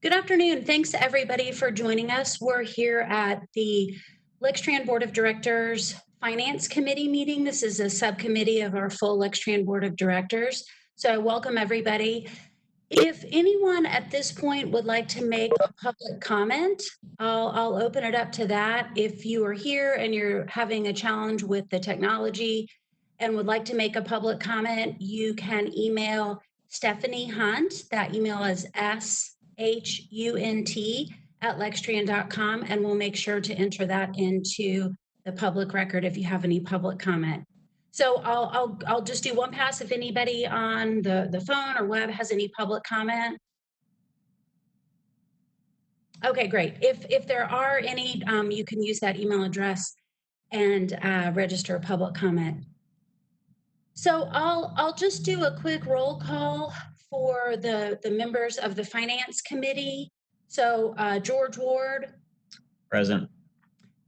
Good afternoon. Thanks everybody for joining us. We're here at the Lextran Board of Directors Finance Committee meeting. This is a subcommittee of our full Lextran Board of Directors. So I welcome everybody. If anyone at this point would like to make a public comment, I'll open it up to that. If you are here and you're having a challenge with the technology and would like to make a public comment, you can email Stephanie Hunt. That email is SHUNT@lextran.com, and we'll make sure to enter that into the public record if you have any public comment. So I'll just do one pass if anybody on the phone or web has any public comment. Okay, great. If there are any, you can use that email address and register a public comment. So I'll just do a quick roll call for the members of the Finance Committee. So George Ward, Present.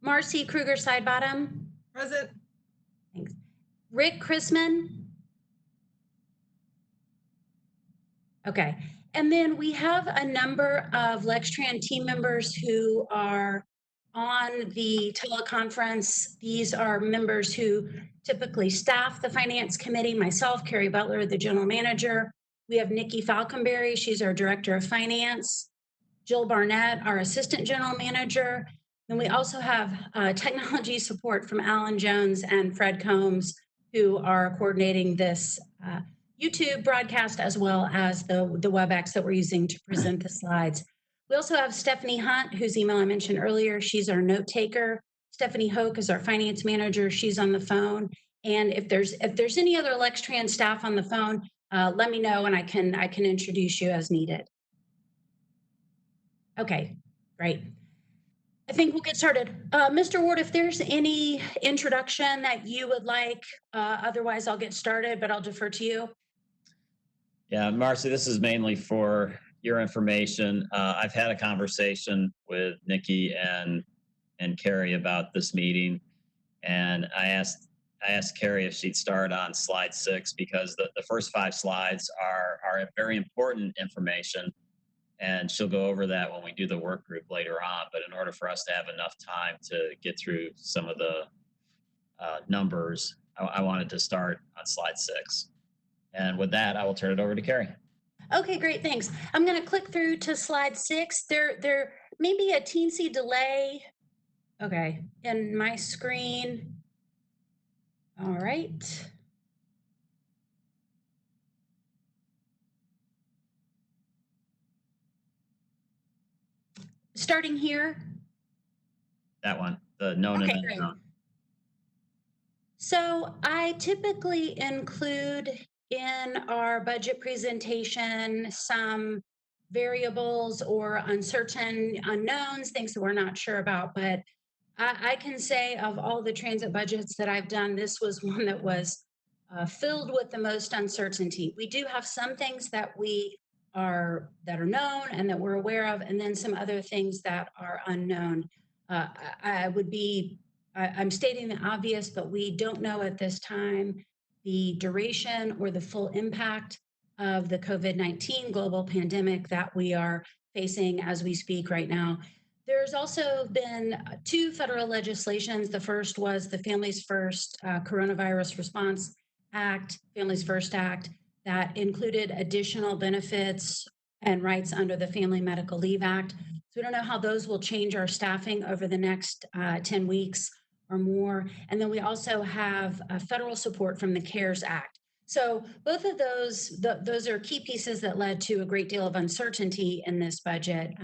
Marcy Kruger Sidebottom, Present. thanks. Rick Chrisman. Okay, and then we have a number of Lextran team members who are on the teleconference. These are members who typically staff the Finance Committee, myself, Carrie Butler, the General Manager. We have Nikki Falconberry, she's our Director of Finance. Jill Barnett, our Assistant General Manager. And we also have technology support from Alan Jones and Fred Combs, who are coordinating this YouTube broadcast as well as the WebEx that we're using to present the slides. We also have Stephanie Hunt, whose email I mentioned earlier. She's our note taker. Stephanie Hoke is our finance manager. She's on the phone. And if there's any other Lextran staff on the phone, let me know and I can introduce you as needed. Okay, great. I think we'll get started. Mr. Ward, if there's any introduction that you would like, otherwise I'll get started, but I'll defer to you. Yeah, Marcy, this is mainly for your information. I've had a conversation with Nikki and Carrie about this meeting, and I asked Carrie if she'd start on slide 6 because the first 5 slides are very important information, and she'll go over that when we do the work group later on. But in order for us to have enough time to get through some of the numbers, I wanted to start on slide 6. And with that, I will turn it over to Carrie. Okay, great, thanks. I'm going to click through to slide 6. There may be a teensy delay, okay, in my screen. All right. Starting here. That one, the known Okay, and great. unknown. So I typically include in our budget presentation some variables or uncertain unknowns, things that we're not sure about. But I can say of all the transit budgets that I've done, this was one that was filled with the most uncertainty. We do have some things that are known and that we're aware of, and then some other things that are unknown. I'm stating the obvious, but we don't know at this time the duration or the full impact of the COVID-19 global pandemic that we are facing as we speak right now. There's also been 2 federal legislations. The first was the Families First Coronavirus Response Act, Families First Act, that included additional benefits and rights under the Family Medical Leave Act. So we don't know how those will change our staffing over the next 10 weeks or more. And then we also have federal support from the CARES Act. So both of those are key pieces that led to a great deal of uncertainty in this budget.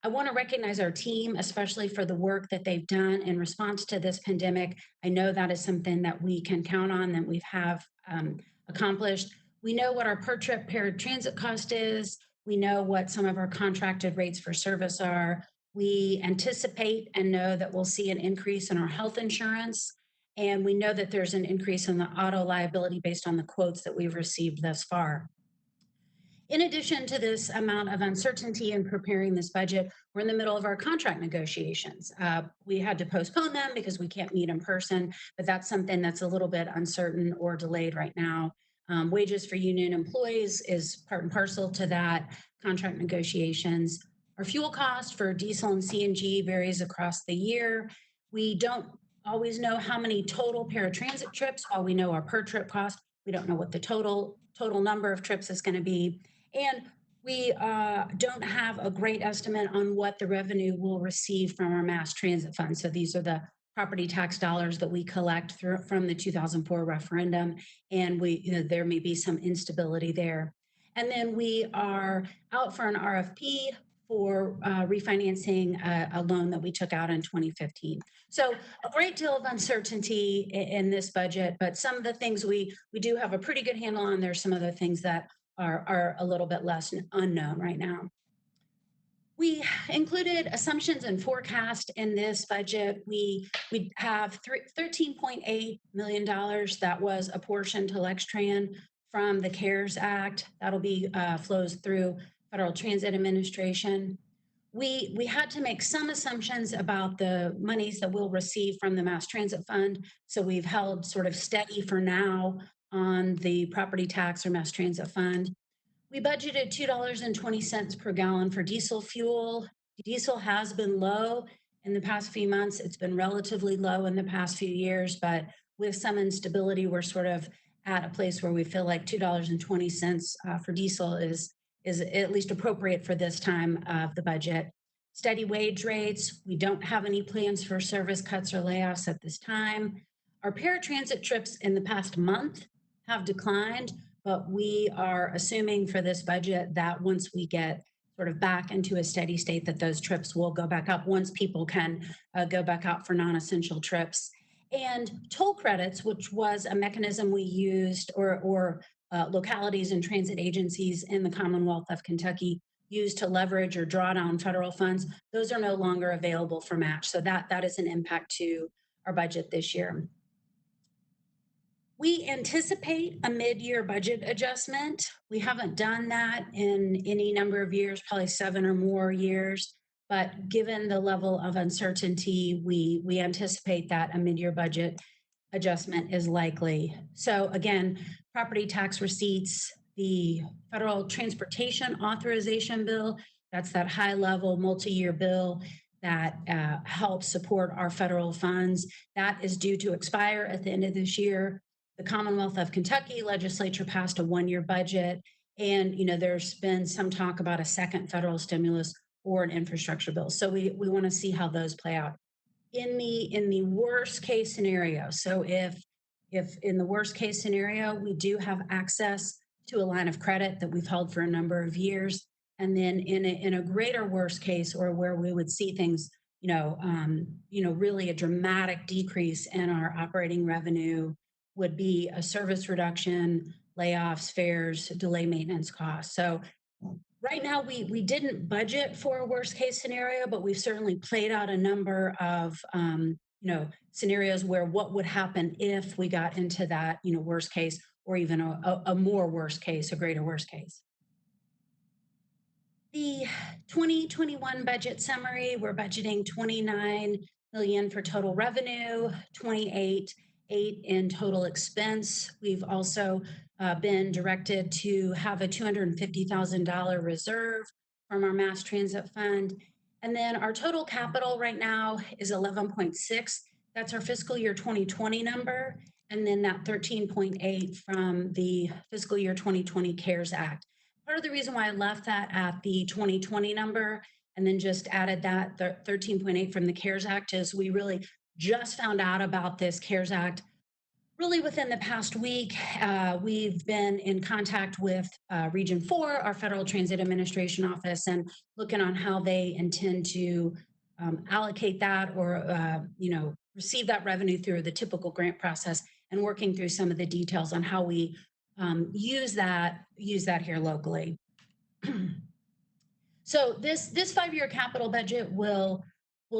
I want to recognize our team, especially for the work that they've done in response to this pandemic. I know that is something that we can count on, that we have accomplished. We know what our per trip paratransit cost is. We know what some of our contracted rates for service are. We anticipate and know that we'll see an increase in our health insurance. And we know that there's an increase in the auto liability based on the quotes that we've received thus far. In addition to this amount of uncertainty in preparing this budget, we're in the middle of our contract negotiations. We had to postpone them because we can't meet in person, but that's something that's a little bit uncertain or delayed right now. Wages for union employees is part and parcel to that contract negotiations. Our fuel cost for diesel and CNG varies across the year. We don't always know how many total paratransit trips. While we know our per trip cost, we don't know what the total number of trips is going to be. And we don't have a great estimate on what the revenue will receive from our mass transit fund. So these are the property tax dollars that we collect from the 2004 referendum, and there may be some instability there. And then we are out for an RFP for refinancing a loan that we took out in 2015. So a great deal of uncertainty in this budget, but some of the things we do have a pretty good handle on. There's some other things that are a little bit less unknown right now. We included assumptions and forecast in this budget. We have $13.8 million that was apportioned to Lextran from the CARES Act. That'll be flows through Federal Transit Administration. We had to make some assumptions about the monies that we'll receive from the Mass Transit Fund. So we've held sort of steady for now on the property tax or Mass Transit Fund. We budgeted $2.20 per gallon for diesel fuel. Diesel has been low in the past few months. It's been relatively low in the past few years, but with some instability, we're sort of at a place where we feel like $2.20 for diesel is at least appropriate for this time of the budget. Steady wage rates. We don't have any plans for service cuts or layoffs at this time. Our paratransit trips in the past month have declined, but we are assuming for this budget that once we get sort of back into a steady state, that those trips will go back up once people can go back out for non-essential trips. And toll credits, which was a mechanism we used, or localities and transit agencies in the Commonwealth of Kentucky used to leverage or draw down federal funds, those are no longer available for match. So that is an impact to our budget this year. We anticipate a mid-year budget adjustment. We haven't done that in any number of years, probably 7 or more years. But given the level of uncertainty, we anticipate that a mid-year budget adjustment is likely. So again, property tax receipts, the federal transportation authorization bill, that's that high-level multi-year bill that helps support our federal funds. That is due to expire at the end of this year. The Commonwealth of Kentucky legislature passed a 1-year budget, and there's been some talk about a second federal stimulus or an infrastructure bill. So we want to see how those play out. In the worst case scenario, so if in the worst case scenario we do have access to a line of credit that we've held for a number of years, and then in a greater worst case, or where we would see things really a dramatic decrease in our operating revenue, would be a service reduction, layoffs, fares, delay maintenance costs. So right now we didn't budget for a worst case scenario, but we've certainly played out a number of scenarios where what would happen if we got into that worst case, or even a more worst case, a greater worst case. The 2021 budget summary, we're budgeting $29 million for total revenue, 28.8 in total expense. We've also been directed to have a $250,000 reserve from our mass transit fund. And then our total capital right now is 11.6. That's our fiscal year 2020 number. And then that 13.8 from the fiscal year 2020 CARES Act. Part of the reason why I left that at the 2020 number and then just added that 13.8 from the CARES Act is we really just found out about this CARES Act really within the past week. We've been in contact with Region 4, our Federal Transit Administration office, and looking on how they intend to allocate that or receive that revenue through the typical grant process, and working through some of the details on how we use that here locally. So this 5-year capital budget will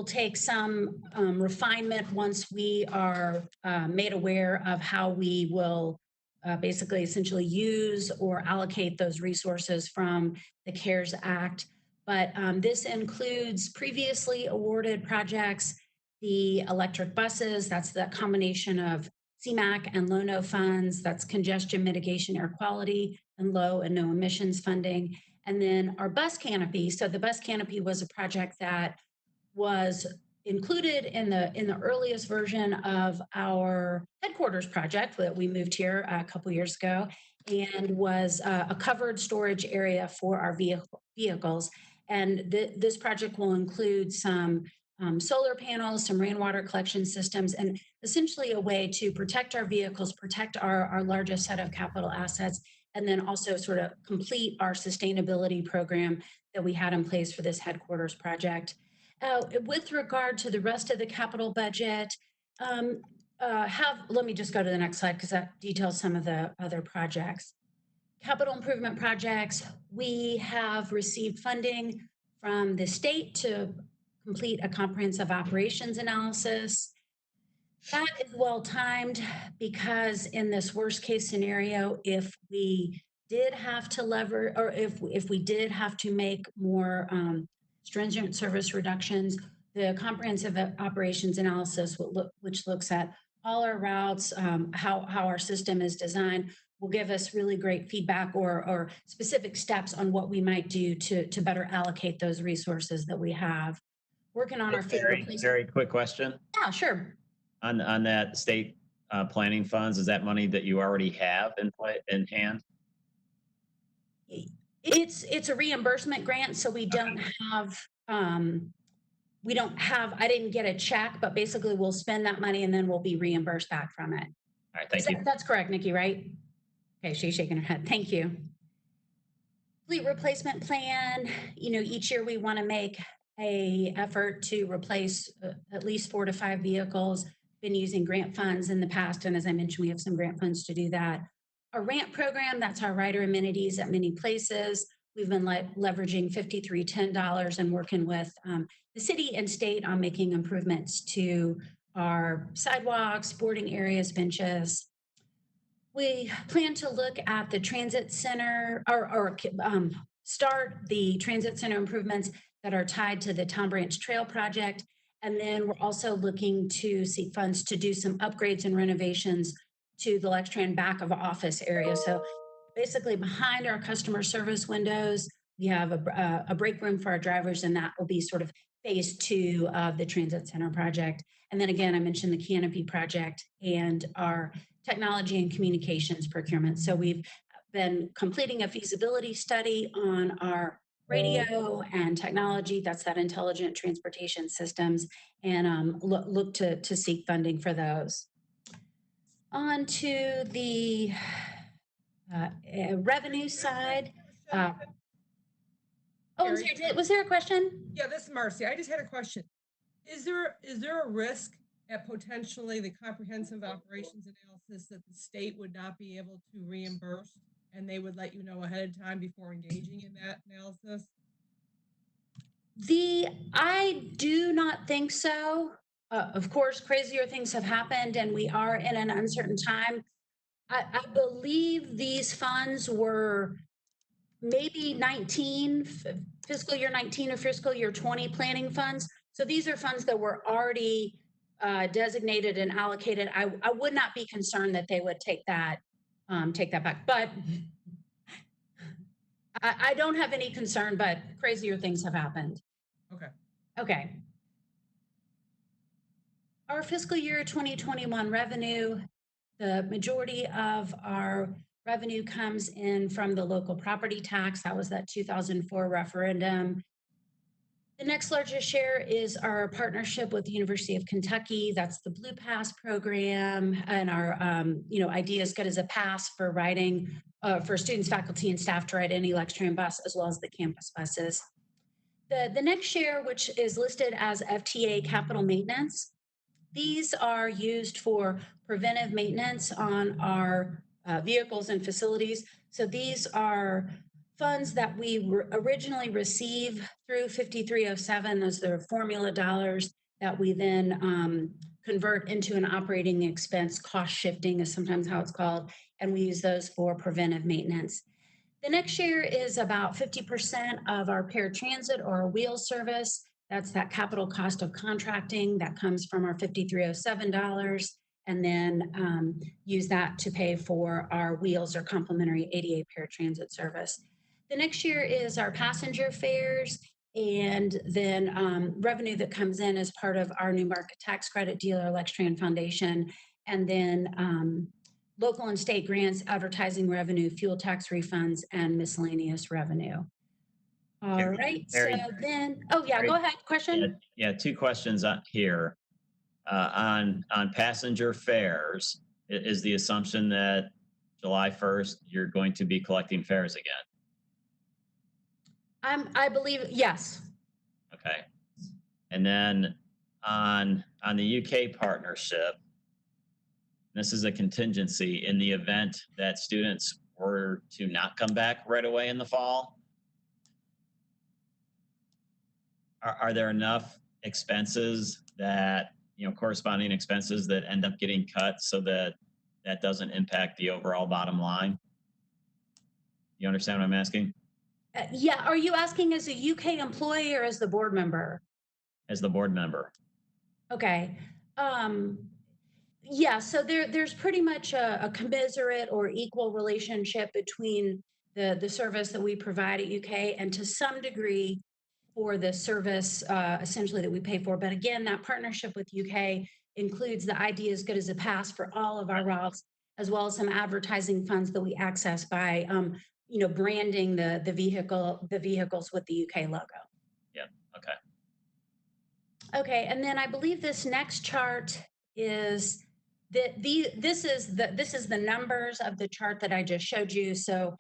take some refinement once we are made aware of how we will basically essentially use or allocate those resources from the CARES Act. But this includes previously awarded projects, the electric buses, that's the combination of CMAQ and low-no funds, that's congestion mitigation, air quality, and low and no emissions funding. And then our bus canopy. So the bus canopy was a project that was included in the earliest version of our headquarters project that we moved here a couple years ago, and was a covered storage area for our vehicles. And this project will include some solar panels, some rainwater collection systems, and essentially a way to protect our vehicles, protect our largest set of capital assets, and then also sort of complete our sustainability program that we had in place for this headquarters project. With regard to the rest of the capital budget, let me just go to the next slide because that details some of the other projects. Capital improvement projects, we have received funding from the state to complete a comprehensive operations analysis. That is well timed because in this worst case scenario, if we did have to lever, or if we did have to make more stringent service reductions, the comprehensive operations analysis which looks at all our routes, how our system is designed, will give us really great feedback or specific steps on what we might do to better allocate those resources that we have. Working on our very quick question. Yeah, sure. On that state planning funds, is that money that you already have in hand? It's a reimbursement grant, so we don't have I didn't get a check, but basically we'll spend that money and then we'll be reimbursed back from it. All right, thank you. That's correct, Nikki, right? Okay, she's shaking her head. Thank you. Fleet replacement plan, each year we want to make a effort to replace at least 4 to 5 vehicles. Been using grant funds in the past, and as I mentioned, we have some grant funds to do that. Our RAMP program, that's our rider amenities at many places. We've been leveraging $5310 and working with the city and state on making improvements to our sidewalks, boarding areas, benches. We plan to look at the transit center or start the transit center improvements that are tied to the Town Branch Trail project. And then we're also looking to seek funds to do some upgrades and renovations to the Lextran back of office area. So basically behind our customer service windows, we have a break room for our drivers, and that will be sort of phase 2 of the transit center project. And then again, I mentioned the canopy project and our technology and communications procurement. So we've been completing a feasibility study on our radio and technology, that's that intelligent transportation systems, and look to seek funding for those. On to the revenue side. Oh, I'm sorry, was there a question? Yeah, this is Marcy. I just had a question. Is there a risk at potentially the comprehensive operations analysis that the state would not be able to reimburse, and they would let you know ahead of time before engaging in that analysis? I do not think so. Of course, crazier things have happened, and we are in an uncertain time. I believe these funds were maybe fiscal year 19 or fiscal year 20 planning funds. So these are funds that were already designated and allocated. I would not be concerned that they would take that back, but I don't have any concern, but crazier things have happened. Okay. Our fiscal year 2021 revenue, the majority of our revenue comes in from the local property tax. That was that 2004 referendum. The next largest share is our partnership with the University of Kentucky. That's the Blue Pass program, and our idea is good as a pass for riding for students, faculty, and staff to ride any Lextran bus, as well as the campus buses. The next share, which is listed as FTA capital maintenance, these are used for preventive maintenance on our vehicles and facilities. So these are funds that we originally receive through 5307. Those are formula dollars that we then convert into an operating expense. Cost shifting is sometimes how it's called, and we use those for preventive maintenance. The next share is about 50% of our paratransit or our wheel service. That's that capital cost of contracting that comes from our 5307 dollars, and then use that to pay for our wheels or complimentary ADA paratransit service. The next year is our passenger fares, and then revenue that comes in as part of our new market tax credit dealer, Lextran Foundation, and then local and state grants, advertising revenue, fuel tax refunds, and miscellaneous revenue. All right. So Very, then, oh yeah, go ahead. yeah, Question. yeah. Two questions here. On passenger fares, is the assumption that July 1st you're going to be collecting fares again? I believe yes. Okay. And then on the UK partnership, this is a contingency in the event that students were to not come back right away in the fall. Are there enough expenses that, corresponding expenses that end up getting cut so that that doesn't impact the overall bottom line? You understand what I'm asking? Yeah. Are you asking as a UK employee or as the board member? As the board member. Okay. Um, yeah, so there's pretty much a commiserate or equal relationship between the service that we provide at UK and to some degree for the service essentially that we pay for. But again, that partnership with UK includes the ID as good as a pass for all of our routes, as well as some advertising funds that we access by branding the vehicles with the UK logo. Yeah. Okay. Okay, and then I believe this next chart is this is the numbers of the chart that I just showed you. So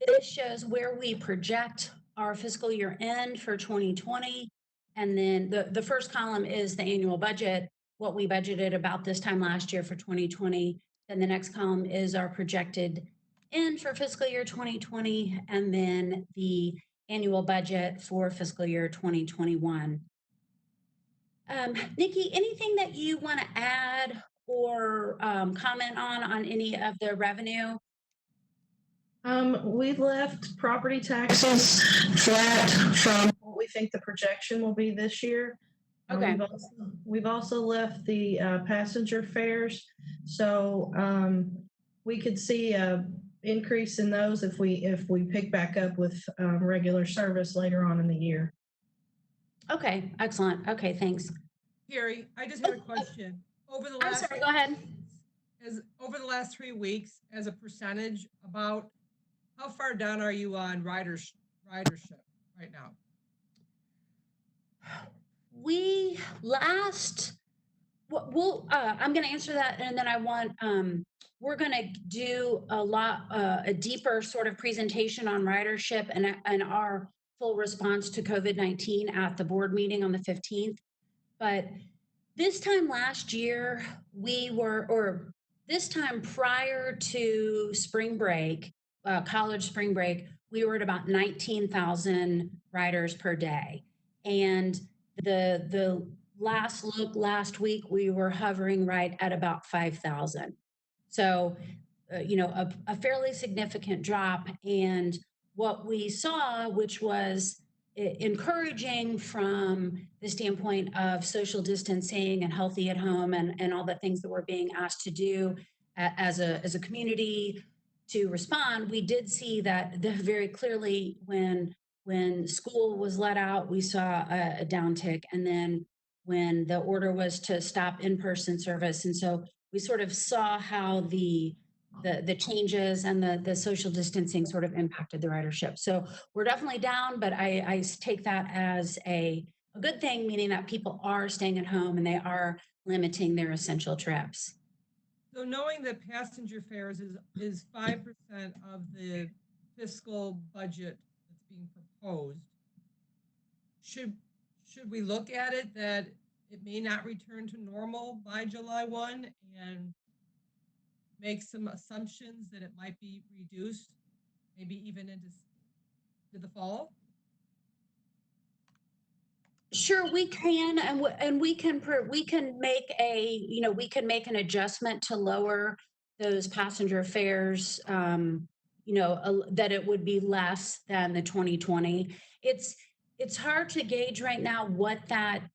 this shows where we project our fiscal year end for 2020. And then the first column is the annual budget, what we budgeted about this time last year for 2020. Then the next column is our projected end for fiscal year 2020, and then the annual budget for fiscal year 2021. Nikki, anything that you want to add or comment on any of the revenue? We left property taxes flat from what we think the projection will be this year. Okay. We've also left the passenger fares, so we could see a increase in those if we pick back up with regular service later on in the year. Okay, excellent. Okay, thanks. Carrie, I just had a question. I'm sorry, go ahead. Over the last 3 weeks, as a percentage, about how far down are you on ridership right now? We last I'm going to answer that, and then we're going to do a deeper sort of presentation on ridership and our full response to COVID-19 at the board meeting on the 15th. But this time last year, this time prior to spring break, college spring break, we were at about 19,000 riders per day. And the last week, we were hovering right at about 5,000. So, a fairly significant drop. And what we saw, which was encouraging from the standpoint of social distancing and healthy at home and all the things that we're being asked to do as a community to respond, we did see that very clearly when school was let out, we saw a downtick. And then when the order was to stop in-person service. And so we sort of saw how the changes and the social distancing sort of impacted the ridership. So we're definitely down, but I take that as a good thing, meaning that people are staying at home and they are limiting their essential trips. So knowing that passenger fares is 5% of the fiscal budget that's being proposed, should we look at it that it may not return to normal by July 1 and make some assumptions that it might be reduced, maybe even into the fall? Sure, we can, and we can make an adjustment to lower those passenger fares. That it would be less than the 2020. It's hard to gauge right now what that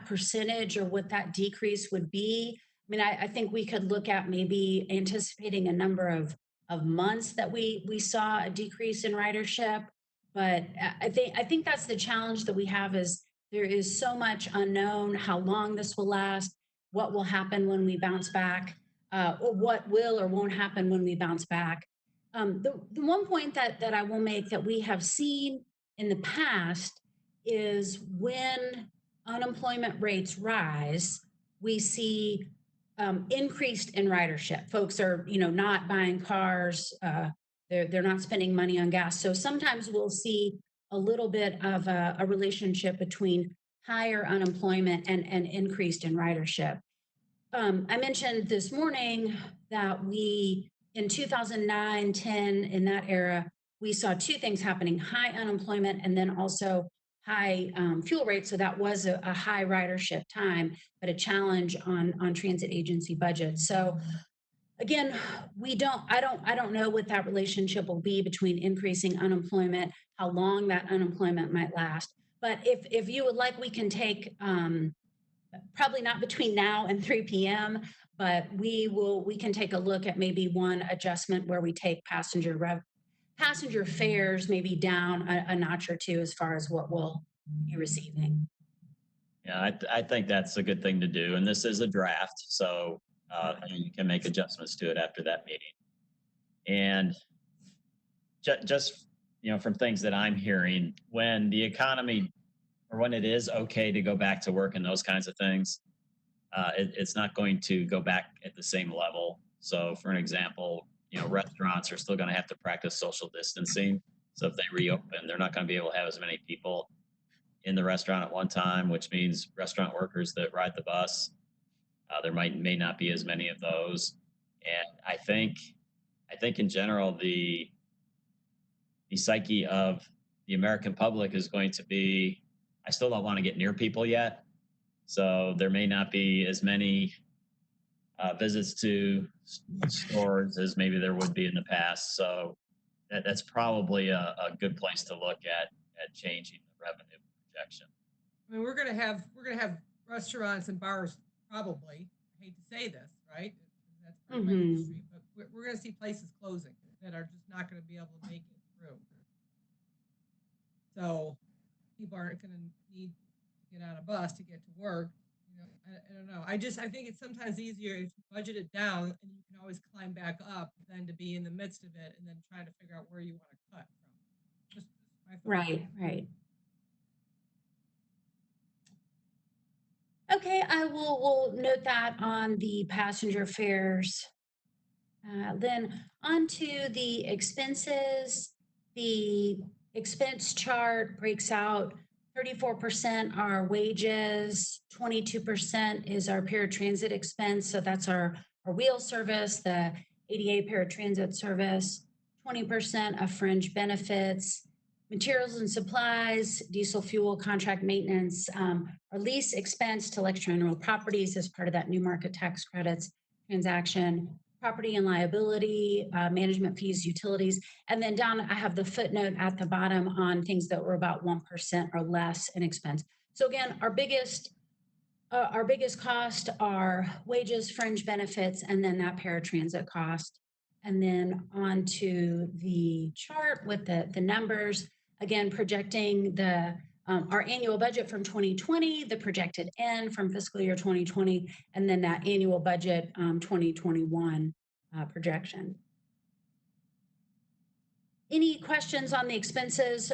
percentage or what that decrease would be. I mean, I think we could look at maybe anticipating a number of months that we saw a decrease in ridership. But I think that's the challenge that we have is there is so much unknown, how long this will last, what will happen when we bounce back, or what will or won't happen when we bounce back. The one point that I will make that we have seen in the past is when unemployment rates rise, we see increased in ridership. Folks are, not buying cars. They're not spending money on gas. So sometimes we'll see a little bit of a relationship between higher unemployment and increased in ridership. I mentioned this morning that we, in 2009, 10, in that era, we saw two things happening: high unemployment and then also high fuel rates. So that was a high ridership time, but a challenge on transit agency budgets. So again, I don't know what that relationship will be between increasing unemployment, how long that unemployment might last. But if you would like, we can take probably not between now and 3 p.m., but we can take a look at maybe one adjustment where we take passenger fares maybe down a notch or two as far as what we'll be receiving. Yeah, I think that's a good thing to do. And this is a draft, so you can make adjustments to it after that meeting. And just from things that I'm hearing, when the economy or when it is okay to go back to work and those kinds of things, it's not going to go back at the same level. So, for an example, restaurants are still going to have to practice social distancing. So if they reopen, they're not going to be able to have as many people in the restaurant at one time, which means restaurant workers that ride the bus, there may not be as many of those. And I think in general the psyche of the American public is going to be, I still don't want to get near people yet. So there may not be as many visits to stores as maybe there would be in the past. So that's probably a good place to look at changing the revenue projection. I mean, we're gonna have restaurants and bars probably. I hate to say this, right? That's part of my Hmm. industry, but we're gonna see places closing that are just not gonna be able to make it through. So people aren't gonna need to get on a bus to get to work. I don't know. I think it's sometimes easier if you budget it down and you can always climb back up than to be in the midst of it and then try to figure out where you want to cut from. Just my thought. Right, right. Okay, will note that on the passenger fares. Then on to the expenses. The expense chart breaks out 34% are wages, 22% is our paratransit expense. So that's our wheel service, the ADA paratransit service, 20% of fringe benefits, materials and supplies, diesel fuel, contract maintenance, our lease expense to Lextran real properties as part of that new market tax credits transaction, property and liability, management fees, utilities. And then down, I have the footnote at the bottom on things that were about 1% or less in expense. So again, our biggest cost are wages, fringe benefits, and then that paratransit cost. And then on to the chart with the numbers, again, projecting our annual budget from 2020, the projected end from fiscal year 2020, and then that annual budget 2021 projection. Any questions on the expenses?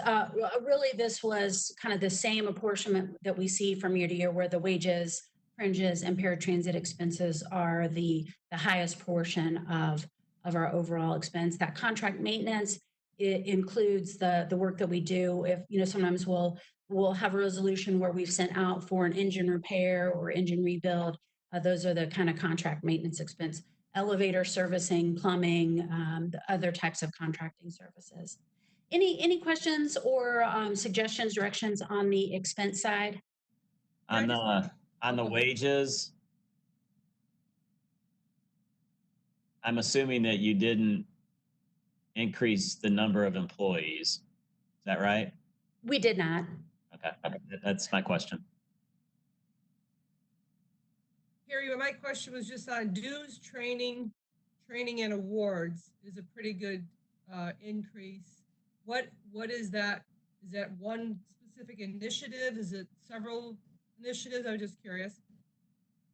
Really, this was kind of the same apportionment that we see from year to year, where the wages, fringes, and paratransit expenses are the highest portion of our overall expense. That contract maintenance, it includes the work that we do. If sometimes we'll have a resolution where we've sent out for an engine repair or engine rebuild. Those are the kind of contract maintenance expense. Elevator servicing, plumbing, the other types of contracting services. Any questions or suggestions, directions on the expense side? Yeah, On the go ahead. wages, I'm assuming that you didn't increase the number of employees. Is that right? We did not. Okay, that's my question. Carrie, my question was just on dues, training and awards is a pretty good increase. what is that? Is that one specific initiative? Is it several initiatives? I'm just curious.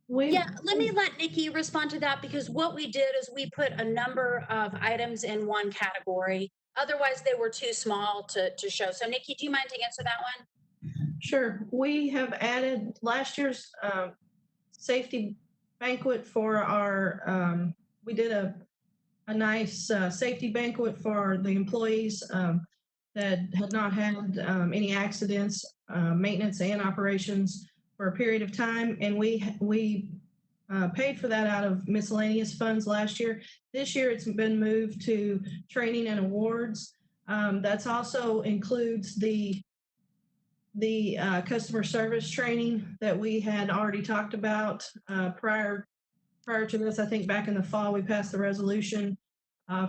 Yeah, let me let Nikki respond to that, because what we did is we put a number of items in one category. Otherwise, they were too small to show. So, Nikki, do you mind to answer that one? Sure. We have added last year's safety banquet for our, we did a nice safety banquet for the employees that had not had any accidents, maintenance and operations for a period of time. And we paid for that out of miscellaneous funds last year. This year it's been moved to training and awards. That's also includes the customer service training that we had already talked about prior to this. I think back in the fall, we passed the resolution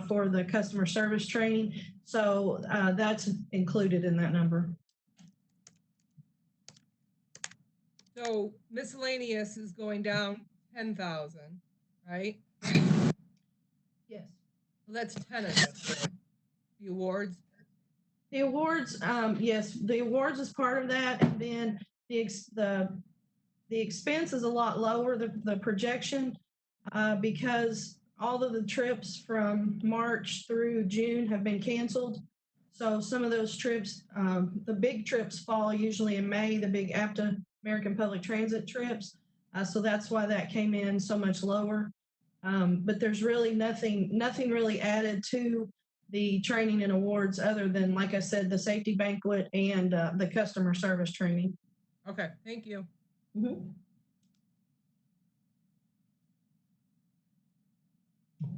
for the customer service training. So that's included in that number. So miscellaneous is going down 10,000, right? Yes. Well, that's 10 of it. The awards. The awards, yes, the awards is part of that, and then the expense is a lot lower, the projection, because all of the trips from March through June have been canceled. So some of those trips, the big trips fall usually in May, the big APTA American Public Transit trips. So that's why that came in so much lower. But there's really nothing really added to the training and awards other than, like I said, the safety banquet and the customer service training. Okay, thank you. Mm-hmm.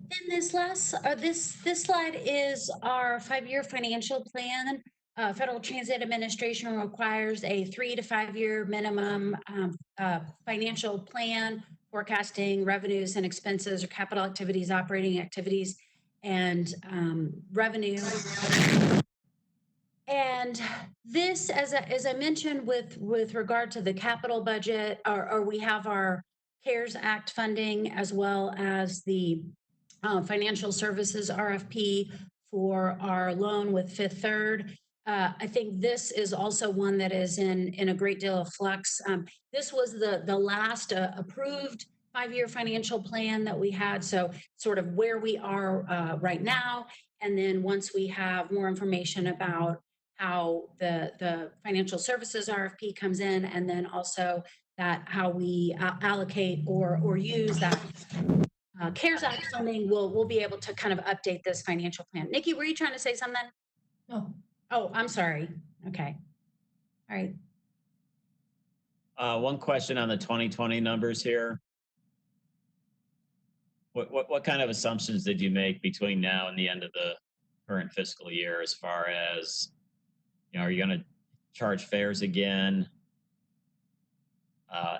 Then this slide is our 5-year financial plan. Federal Transit Administration requires a 3 to 5 year minimum financial plan forecasting revenues and expenses or capital activities, operating activities, and revenue. And this, as I mentioned, with regard to the capital budget, or we have our CARES Act funding, as well as the financial services RFP for our loan with Fifth Third. I think this is also one that is in a great deal of flux. This was the last approved 5-year financial plan that we had. So sort of where we are right now. And then once we have more information about how the financial services RFP comes in, and then also that how we allocate or use that CARES Act funding, we'll be able to kind of update this financial plan. Nikki, were you trying to say something? No. Oh, I'm sorry. Okay. All right. One question on the 2020 numbers here. What kind of assumptions did you make between now and the end of the current fiscal year, as far as, are you going to charge fares again?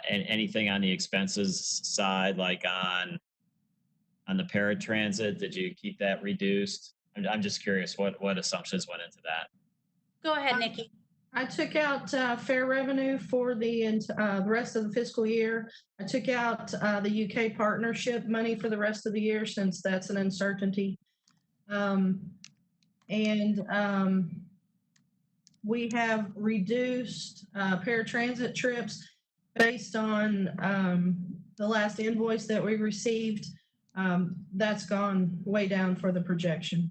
And anything on the expenses side, like on the paratransit, did you keep that reduced? I'm just curious what assumptions went into that. Go ahead, Nikki. I took out fare revenue for the rest of the fiscal year. I took out the UK partnership money for the rest of the year, since that's an uncertainty. We have reduced paratransit trips based on the last invoice that we received. That's gone way down for the projection.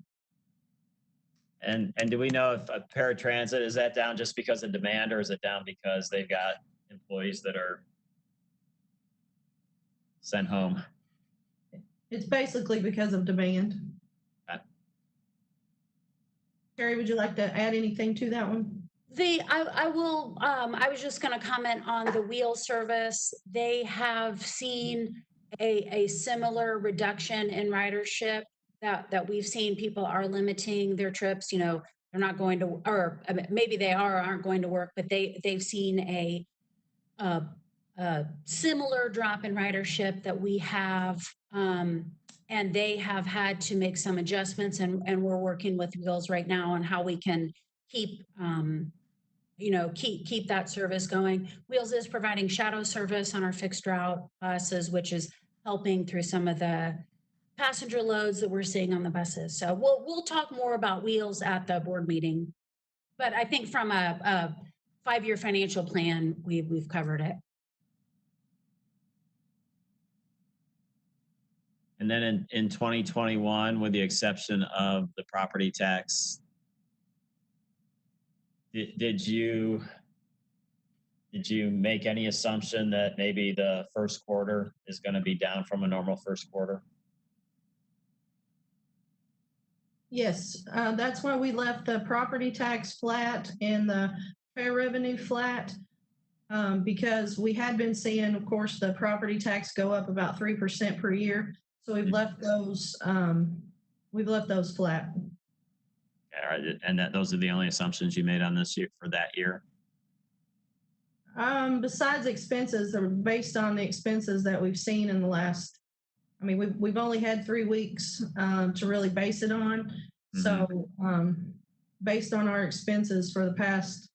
And do we know if a paratransit, is that down just because of demand, or is it down because they've got employees that are sent home? It's basically because of demand. Okay. Carrie, would you like to add anything to that one? I will, I was just going to comment on the wheel service. They have seen a similar reduction in ridership that we've seen. People are limiting their trips. They're not going to, or maybe they aren't going to work, but they've seen a similar drop in ridership that we have. And they have had to make some adjustments, and we're working with Wheels right now on how we can keep that service going. Wheels is providing shadow service on our fixed route buses, which is helping through some of the passenger loads that we're seeing on the buses. So we'll talk more about wheels at the board meeting. But I think from a 5-year financial plan, we've covered it. And then in 2021, with the exception of the property tax, did you make any assumption that maybe the first quarter is going to be down from a normal first quarter? Yes, that's why we left the property tax flat and the fair revenue flat. Because we had been seeing, of course, the property tax go up about 3% per year. So we've left those flat. All right, and those are the only assumptions you made on this year for that year? Besides expenses, they're based on the expenses that we've seen in the last. I mean, we've only had 3 weeks to really base it on. So based on our expenses for the past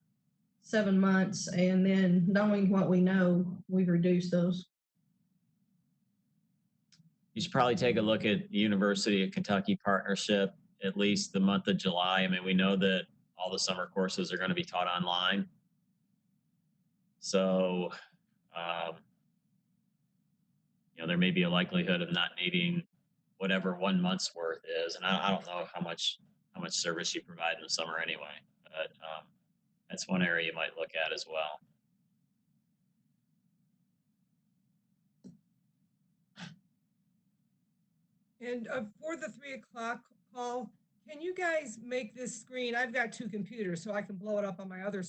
7 months, and then knowing what we know, we've reduced those. You should probably take a look at the University of Kentucky partnership, at least the month of July. I mean, we know that all the summer courses are going to be taught online. So, there may be a likelihood of not needing whatever 1 month's worth is. And I don't know how much service you provide in the summer anyway, but that's one area you might look at as well. And for the 3 o'clock call, can you guys make this screen? I've got 2 computers, so I can blow it up on my other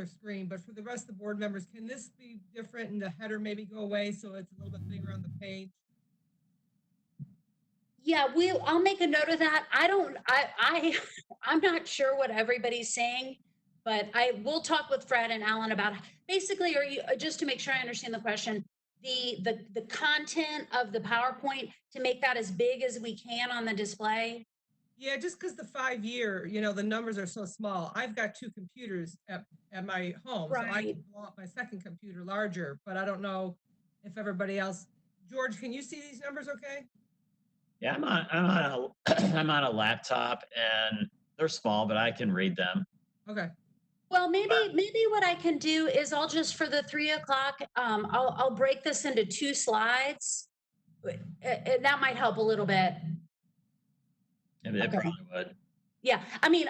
screen. But for the rest of the board members, can this be different and the header maybe go away so it's a little bit bigger on the page? Yeah, I'll make a note of that. I'm not sure what everybody's saying, but I will talk with Fred and Alan about basically, are you, just to make sure I understand the question, the content of the PowerPoint, to make that as big as we can on the display? Yeah, just because the 5-year, the numbers are so small. I've got 2 computers at my home, so I Right. can blow up my second computer larger, but I don't know if everybody else. George, can you see these numbers okay? Yeah, I'm on a laptop and they're small, but I can read them. Okay. Well, maybe what I can do is I'll just, for the 3 o'clock, I'll break this into 2 slides. And that might help a little bit. It probably would. Yeah, I mean,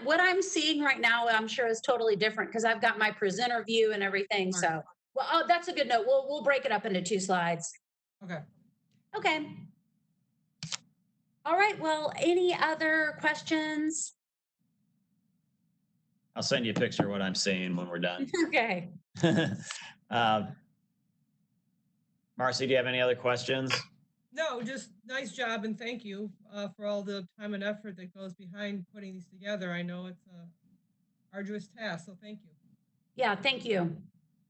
what I'm seeing right now, I'm sure is totally different because I've got my presenter view and everything. Right. So, well, that's a good note. We'll break it up into 2 slides. Okay. Okay. All right. Well, any other questions? I'll send you a picture of what I'm seeing when we're done. Okay. Marcy, do you have any other questions? No, just nice job and thank you for all the time and effort that goes behind putting these together. I know it's a arduous task, so thank you. Yeah, thank you.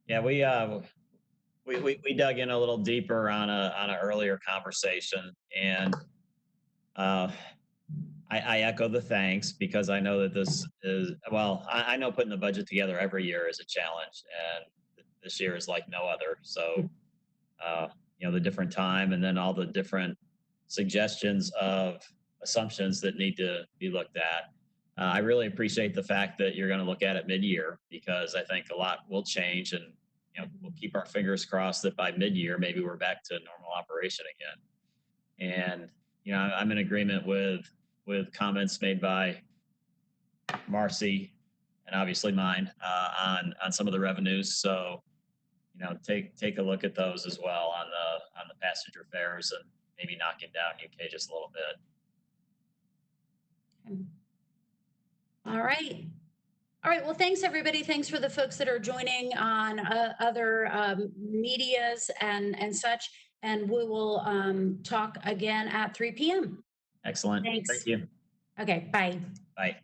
Yeah, we dug in a little deeper on a earlier conversation, and I echo the thanks, because I know that this is, well, I know putting the budget together every year is a challenge, and this year is like no other. So, the different time, and then all the different suggestions of assumptions that need to be looked at. I really appreciate the fact that you're going to look at it mid-year, because I think a lot will change, and we'll keep our fingers crossed that by mid-year maybe we're back to normal operation again. And I'm in agreement with comments made by Marcy and obviously mine on some of the revenues. So take a look at those as well on the passenger fares, and maybe knocking down UK just a little bit. All right. All right. Well, thanks, everybody. Thanks for the folks that are joining on other medias and such. And we will talk again at 3 p.m. Excellent. Thanks. Thank you. Okay. Bye. Bye.